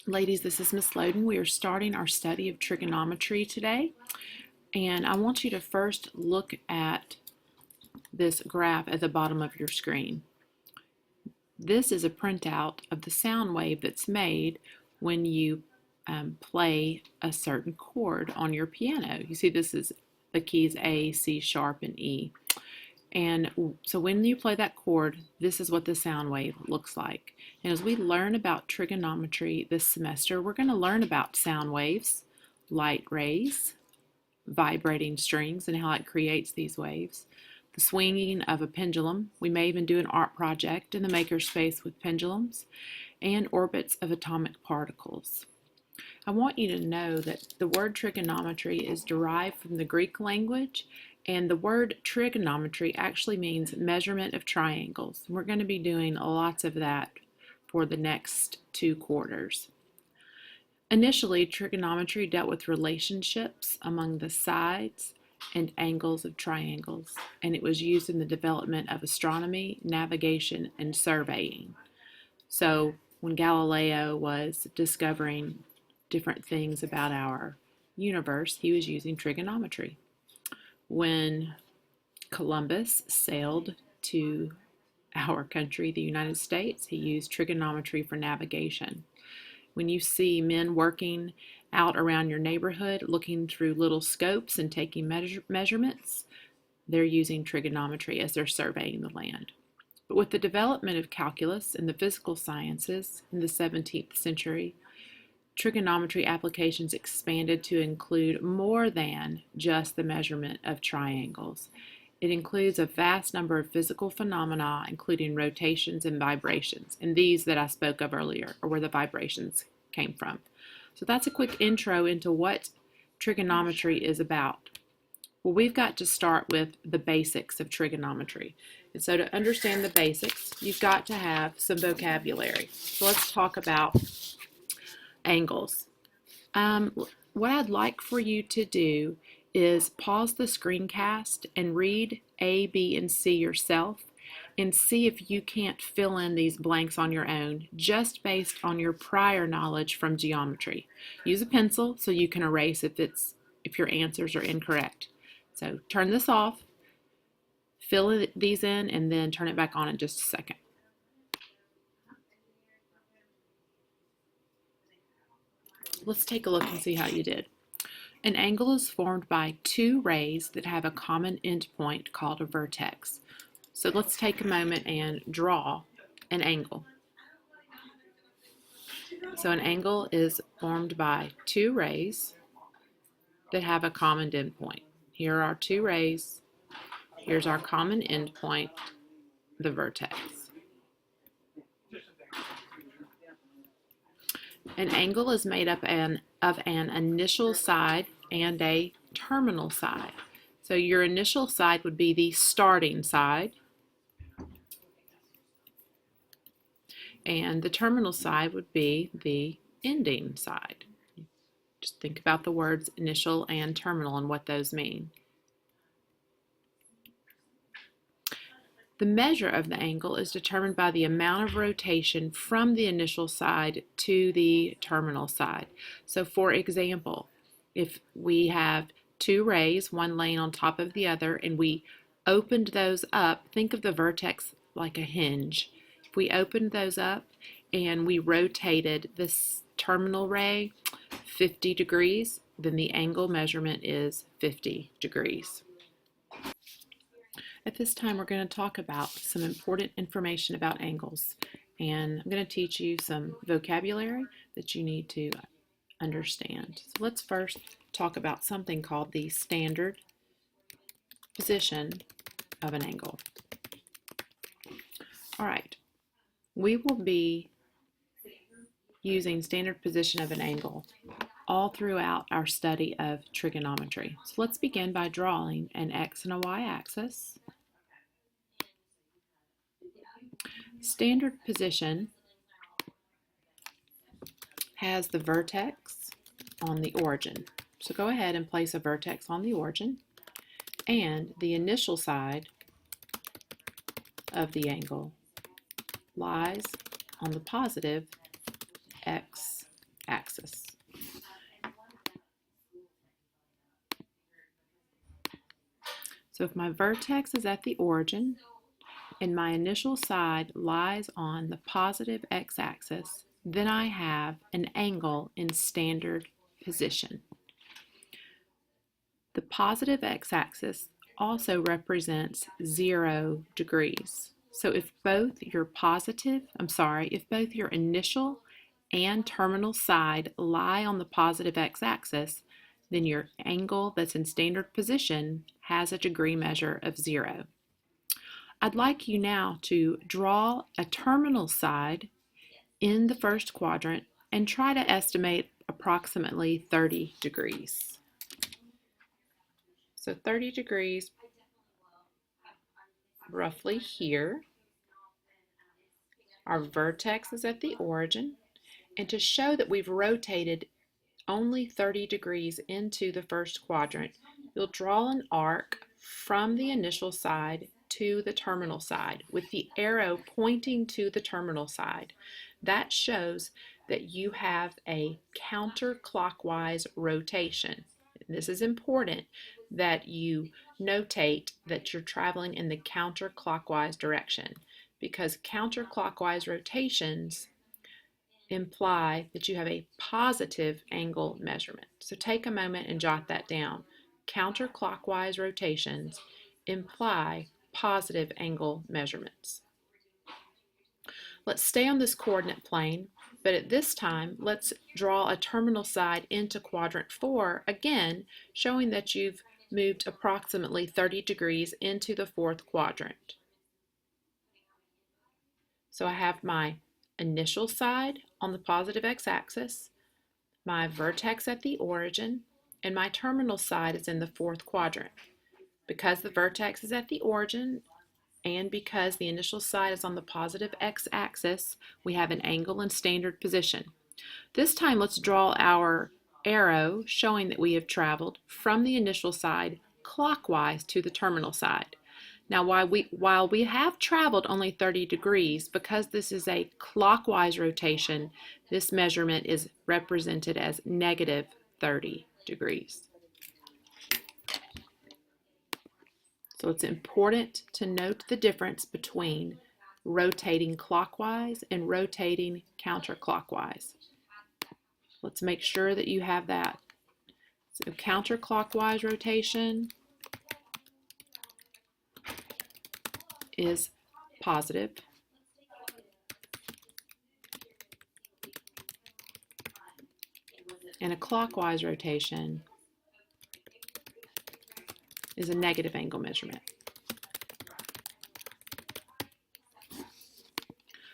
Ladies, this is Miss Loden. We are starting our study of trigonometry today, and I want you to first look at this graph at the bottom of your screen. This is a printout of the sound wave that's made when you play a certain chord on your piano. You see this is the keys A, C sharp, and E. And so when you play that chord, this is what the sound wave looks like. And as we learn about trigonometry this semester, we're going to learn about sound waves, light rays, vibrating strings and how it creates these waves, the swinging of a pendulum. We may even do an art project in the makerspace with pendulums, and orbits of atomic particles. I want you to know that the word trigonometry is derived from the Greek language, and the word trigonometry actually means measurement of triangles. We're going to be doing lots of that for the next 2 quarters. Initially, trigonometry dealt with relationships among the sides and angles of triangles, and it was used in the development of astronomy, navigation, and surveying. So when Galileo was discovering different things about our universe, he was using trigonometry. When Columbus sailed to our country, the United States, he used trigonometry for navigation. When you see men working out around your neighborhood, looking through little scopes and taking measurements, they're using trigonometry as they're surveying the land. But with the development of calculus and the physical sciences in the 17th century, trigonometry applications expanded to include more than just the measurement of triangles. It includes a vast number of physical phenomena, including rotations and vibrations, and these that I spoke of earlier are where the vibrations came from. So that's a quick intro into what trigonometry is about. Well, we've got to start with the basics of trigonometry. And so to understand the basics, you've got to have some vocabulary. So let's talk about angles. What I'd like for you to do is pause the screencast and read A, B, and C yourself and see if you can't fill in these blanks on your own just based on your prior knowledge from geometry. Use a pencil so you can erase if your answers are incorrect. So turn this off, fill these in, and then turn it back on in just a second. Let's take a look and see how you did. An angle is formed by 2 rays that have a common endpoint called a vertex. So let's take a moment and draw an angle. So an angle is formed by 2 rays that have a common endpoint. Here are our 2 rays. Here's our common endpoint, the vertex. An angle is made up of an initial side and a terminal side. So your initial side would be the starting side, and the terminal side would be the ending side. Just think about the words initial and terminal and what those mean. The measure of the angle is determined by the amount of rotation from the initial side to the terminal side. So for example, if we have 2 rays, one laying on top of the other, and we opened those up, think of the vertex like a hinge. If we opened those up and we rotated this terminal ray 50 degrees, then the angle measurement is 50 degrees. At this time, we're going to talk about some important information about angles, and I'm going to teach you some vocabulary that you need to understand. So let's first talk about something called the standard position of an angle. All right, we will be using standard position of an angle all throughout our study of trigonometry. So let's begin by drawing an X and a Y axis. Standard position has the vertex on the origin. So go ahead and place a vertex on the origin, and the initial side of the angle lies on the positive X axis. So if my vertex is at the origin and my initial side lies on the positive x-axis, then I have an angle in standard position. The positive x-axis also represents 0 degrees. So if both your initial and terminal side lie on the positive x-axis, then your angle that's in standard position has a degree measure of 0. I'd like you now to draw a terminal side in the first quadrant and try to estimate approximately 30 degrees. So 30 degrees roughly here. Our vertex is at the origin, and to show that we've rotated only 30 degrees into the first quadrant, you'll draw an arc from the initial side to the terminal side with the arrow pointing to the terminal side. That shows that you have a counterclockwise rotation. This is important that you notate that you're traveling in the counterclockwise direction, because counterclockwise rotations imply that you have a positive angle measurement. So take a moment and jot that down. Counterclockwise rotations imply positive angle measurements. Let's stay on this coordinate plane, but at this time, let's draw a terminal side into quadrant 4, again, showing that you've moved approximately 30 degrees into the fourth quadrant. So I have my initial side on the positive x-axis, my vertex at the origin, and my terminal side is in the fourth quadrant. Because the vertex is at the origin and because the initial side is on the positive x-axis, we have an angle in standard position. This time let's draw our arrow showing that we have traveled from the initial side clockwise to the terminal side. Now while we have traveled only 30 degrees, because this is a clockwise rotation, this measurement is represented as negative 30 degrees. So it's important to note the difference between rotating clockwise and rotating counterclockwise. Let's make sure that you have that. So counterclockwise rotation is positive. And a clockwise rotation is a negative angle measurement.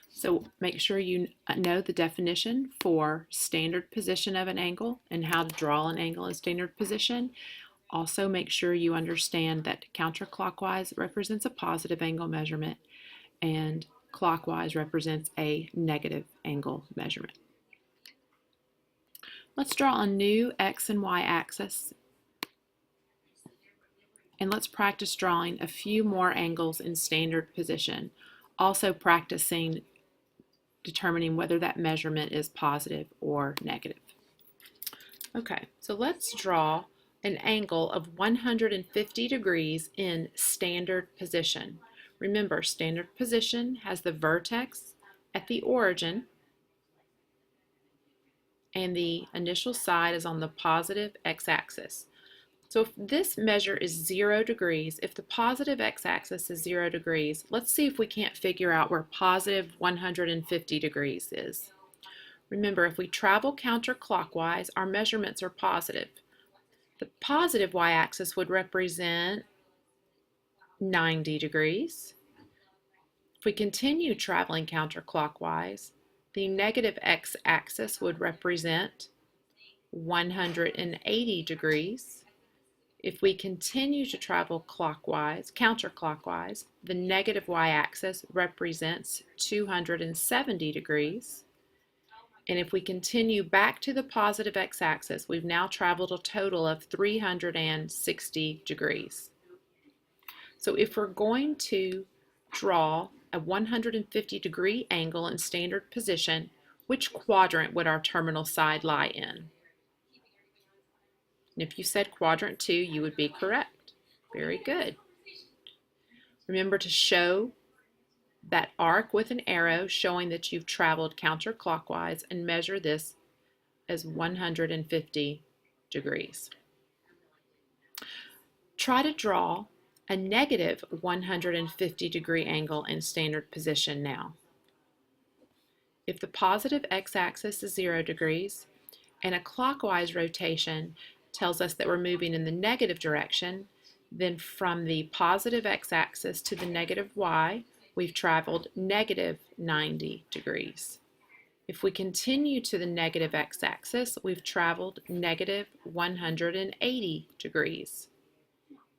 So make sure you know the definition for standard position of an angle and how to draw an angle in standard position. Also make sure you understand that counterclockwise represents a positive angle measurement and clockwise represents a negative angle measurement. Let's draw a new x and y axis, and let's practice drawing a few more angles in standard position, also practicing determining whether that measurement is positive or negative. Okay, so let's draw an angle of 150 degrees in standard position. Remember, standard position has the vertex at the origin and the initial side is on the positive x-axis. So if this measure is 0 degrees, if the positive x-axis is 0 degrees, let's see if we can't figure out where positive 150 degrees is. Remember, if we travel counterclockwise, our measurements are positive. The positive y-axis would represent 90 degrees. If we continue traveling counterclockwise, the negative x-axis would represent 180 degrees. If we continue to travel counterclockwise, the negative y-axis represents 270 degrees. And if we continue back to the positive x-axis, we've now traveled a total of 360 degrees. So if we're going to draw a 150 degree angle in standard position, which quadrant would our terminal side lie in? And if you said quadrant 2, you would be correct. Very good. Remember to show that arc with an arrow showing that you've traveled counterclockwise and measure this as 150 degrees. Try to draw a negative 150 degree angle in standard position now. If the positive x-axis is 0 degrees and a clockwise rotation tells us that we're moving in the negative direction, then from the positive x-axis to the negative y, we've traveled negative 90 degrees. If we continue to the negative x-axis, we've traveled negative 180 degrees.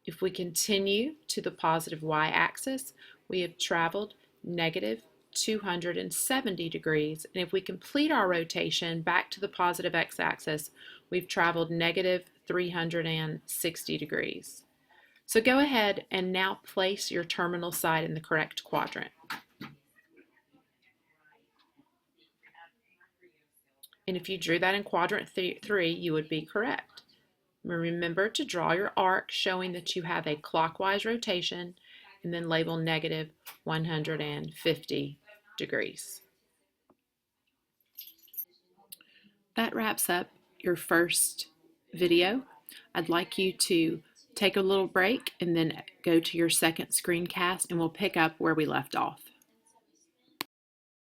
If we continue to the positive y-axis, we have traveled negative 270 degrees. And if we complete our rotation back to the positive x-axis, we've traveled negative 360 degrees. So go ahead and now place your terminal side in the correct quadrant. And if you drew that in quadrant 3, you would be correct. Remember to draw your arc showing that you have a clockwise rotation and then label negative 150 degrees. That wraps up your first video. I'd like you to take a little break and then go to your second screencast, and we'll pick up where we left off.